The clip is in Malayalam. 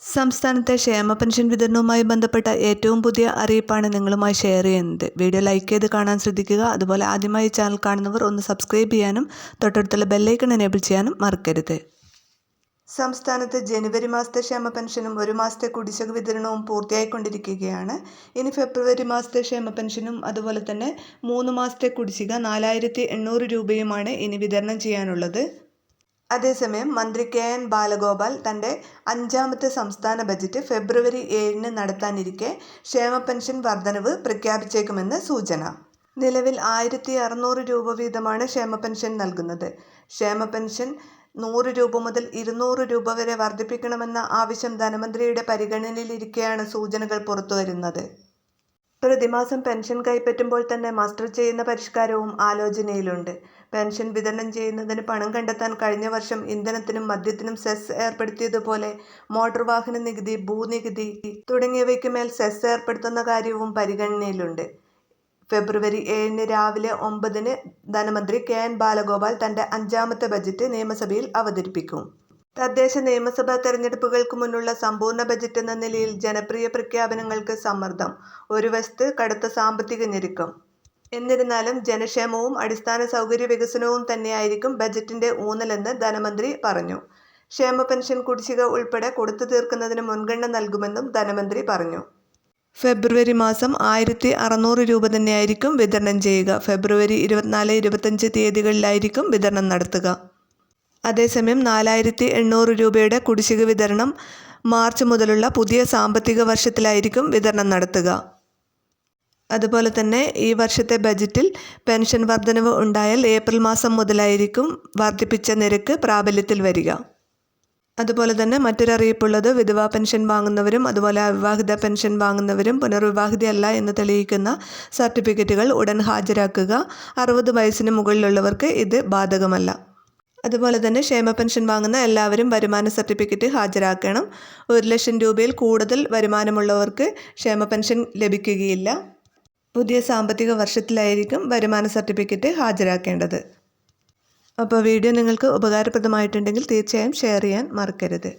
സംസ്ഥാനത്തെ ക്ഷേമ പെൻഷൻ വിതരണവുമായി ബന്ധപ്പെട്ട ഏറ്റവും പുതിയ അറിയിപ്പാണ് നിങ്ങളുമായി ഷെയർ ചെയ്യുന്നത്. വീഡിയോ ലൈക്ക് ചെയ്ത് കാണാൻ ശ്രദ്ധിക്കുക. അതുപോലെ ആദ്യമായി ചാനൽ കാണുന്നവർ ഒന്ന് സബ്സ്ക്രൈബ് ചെയ്യാനും തൊട്ടടുത്തുള്ള ബെല്ലൈക്കൺ എനേബിൾ ചെയ്യാനും മറക്കരുത്. സംസ്ഥാനത്ത് ജനുവരി മാസത്തെ ക്ഷേമ പെൻഷനും ഒരു മാസത്തെ കുടിശ്ശിക വിതരണവും പൂർത്തിയായിക്കൊണ്ടിരിക്കുകയാണ്. ഇനി ഫെബ്രുവരി മാസത്തെ ക്ഷേമ പെൻഷനും അതുപോലെ തന്നെ 3 മാസത്തെ കുടിശ്ശിക 4800 രൂപയുമാണ് ഇനി വിതരണം ചെയ്യാനുള്ളത്. അതേസമയം മന്ത്രി KN ബാലഗോപാൽ തൻ്റെ 5ാമത്തെ സംസ്ഥാന ബജറ്റ് ഫെബ്രുവരി 7-ന് നടത്താനിരിക്കെ ക്ഷേമ പെൻഷൻ വർധനവ് പ്രഖ്യാപിച്ചേക്കുമെന്ന് സൂചന. നിലവിൽ 1600 രൂപ വീതമാണ് ക്ഷേമ പെൻഷൻ നൽകുന്നത്. ക്ഷേമ പെൻഷൻ 100 രൂപ മുതൽ 200 രൂപ വരെ വർദ്ധിപ്പിക്കണമെന്ന ആവശ്യം ധനമന്ത്രിയുടെ പരിഗണനയിലിരിക്കെയാണ് സൂചനകൾ പുറത്തുവരുന്നത്. പ്രതിമാസം പെൻഷൻ കൈപ്പറ്റുമ്പോൾ തന്നെ മസ്റ്റർ ചെയ്യുന്ന പരിഷ്കാരവും ആലോചനയിലുണ്ട്. പെൻഷൻ വിതരണം ചെയ്യുന്നതിന് പണം കണ്ടെത്താൻ കഴിഞ്ഞ വർഷം ഇന്ധനത്തിനും മദ്യത്തിനും സെസ് ഏർപ്പെടുത്തിയതുപോലെ മോട്ടോർ വാഹന നികുതി, ഭൂനികുതി തുടങ്ങിയവയ്ക്ക് മേൽ സെസ് ഏർപ്പെടുത്തുന്ന കാര്യവും പരിഗണനയിലുണ്ട്. ഫെബ്രുവരി 7-ന് രാവിലെ 9-ന് ധനമന്ത്രി KN ബാലഗോപാൽ തൻ്റെ 5ാമത്തെ ബജറ്റ് നിയമസഭയിൽ അവതരിപ്പിക്കും. തദ്ദേശ നിയമസഭാ തെരഞ്ഞെടുപ്പുകൾക്ക് മുന്നുള്ള സമ്പൂർണ്ണ ബജറ്റ് എന്ന നിലയിൽ ജനപ്രിയ പ്രഖ്യാപനങ്ങൾക്ക് സമ്മർദ്ദം. ഒരു വശത്ത് കടുത്ത സാമ്പത്തിക ഞെരുക്കം. എന്നിരുന്നാലും ജനക്ഷേമവും അടിസ്ഥാന സൗകര്യ വികസനവും തന്നെയായിരിക്കും ബജറ്റിന്റെ ഊന്നലെന്ന് ധനമന്ത്രി പറഞ്ഞു. ക്ഷേമ പെൻഷൻ കുടിശ്ശിക ഉൾപ്പെടെ കൊടുത്തു തീർക്കുന്നതിന് മുൻഗണന നൽകുമെന്നും ധനമന്ത്രി പറഞ്ഞു. ഫെബ്രുവരി മാസം 1600 രൂപ തന്നെയായിരിക്കും വിതരണം ചെയ്യുക. ഫെബ്രുവരി 24, 25 തീയതികളിലായിരിക്കും വിതരണം നടത്തുക. അതേസമയം 4800 രൂപയുടെ കുടിശ്ശിക വിതരണം മാർച്ച് മുതലുള്ള പുതിയ സാമ്പത്തിക വർഷത്തിലായിരിക്കും വിതരണം നടത്തുക. അതുപോലെ തന്നെ ഈ വർഷത്തെ ബജറ്റിൽ പെൻഷൻ വർധനവ് ഉണ്ടായാൽ ഏപ്രിൽ മാസം മുതലായിരിക്കും വർദ്ധിപ്പിച്ച നിരക്ക് പ്രാബല്യത്തിൽ വരിക. അതുപോലെ തന്നെ മറ്റൊരറിയിപ്പുള്ളത് വിധവാ പെൻഷൻ വാങ്ങുന്നവരും അതുപോലെ അവിവാഹിത പെൻഷൻ വാങ്ങുന്നവരും പുനർവിവാഹിതയല്ല എന്ന് തെളിയിക്കുന്ന സർട്ടിഫിക്കറ്റുകൾ ഉടൻ ഹാജരാക്കുക. 60 വയസ്സിന് മുകളിലുള്ളവർക്ക് ഇത് ബാധകമല്ല. അതുപോലെ തന്നെ ക്ഷേമ പെൻഷൻ വാങ്ങുന്ന എല്ലാവരും വരുമാന സർട്ടിഫിക്കറ്റ് ഹാജരാക്കണം. 1 ലക്ഷം രൂപയിൽ കൂടുതൽ വരുമാനമുള്ളവർക്ക് ക്ഷേമ പെൻഷൻ ലഭിക്കുകയില്ല. പുതിയ സാമ്പത്തിക വർഷത്തിലായിരിക്കും വരുമാന സർട്ടിഫിക്കറ്റ് ഹാജരാക്കേണ്ടത്. അപ്പോൾ വീഡിയോ നിങ്ങൾക്ക് ഉപകാരപ്രദമായിട്ടുണ്ടെങ്കിൽ തീർച്ചയായും ഷെയർ ചെയ്യാൻ മറക്കരുത്.